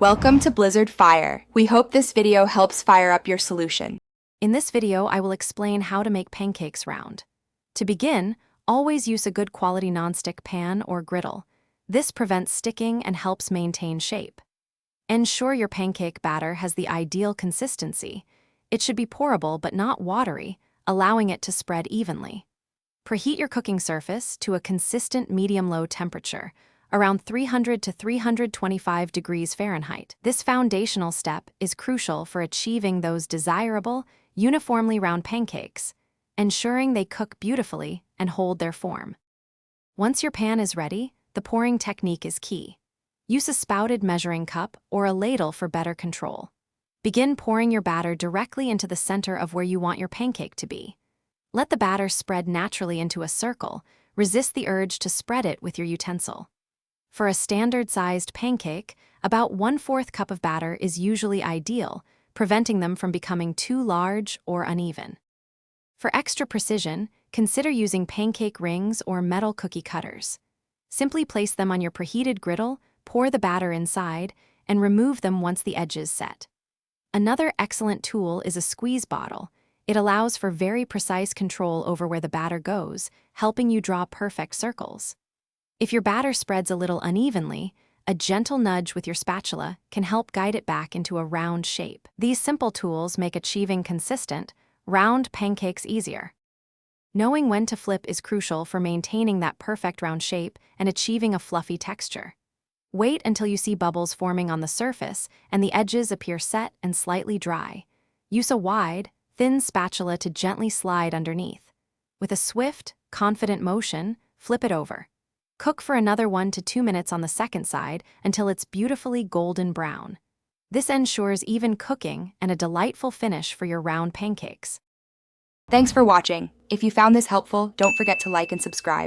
Welcome to Blizzard Fire. We hope this video helps fire up your solution. In this video, I will explain how to make pancakes round. To begin, always use a good quality nonstick pan or griddle. This prevents sticking and helps maintain shape. Ensure your pancake batter has the ideal consistency. It should be pourable but not watery, allowing it to spread evenly. Preheat your cooking surface to a consistent medium-low temperature, around 300 to 325 degrees Fahrenheit. This foundational step is crucial for achieving those desirable, uniformly round pancakes, ensuring they cook beautifully and hold their form. Once your pan is ready, the pouring technique is key. Use a spouted measuring cup or a ladle for better control. Begin pouring your batter directly into the center of where you want your pancake to be. Let the batter spread naturally into a circle. Resist the urge to spread it with your utensil. For a standard-sized pancake, about 1/4 cup of batter is usually ideal, preventing them from becoming too large or uneven. For extra precision, consider using pancake rings or metal cookie cutters. Simply place them on your preheated griddle, pour the batter inside, and remove them once the edges set. Another excellent tool is a squeeze bottle. It allows for very precise control over where the batter goes, helping you draw perfect circles. If your batter spreads a little unevenly, a gentle nudge with your spatula can help guide it back into a round shape. These simple tools make achieving consistent, round pancakes easier. Knowing when to flip is crucial for maintaining that perfect round shape and achieving a fluffy texture. Wait until you see bubbles forming on the surface and the edges appear set and slightly dry. Use a wide, thin spatula to gently slide underneath. With a swift, confident motion, flip it over. Cook for another 1 to 2 minutes on the second side until it's beautifully golden brown. This ensures even cooking and a delightful finish for your round pancakes. Thanks for watching. If you found this helpful, don't forget to like and subscribe.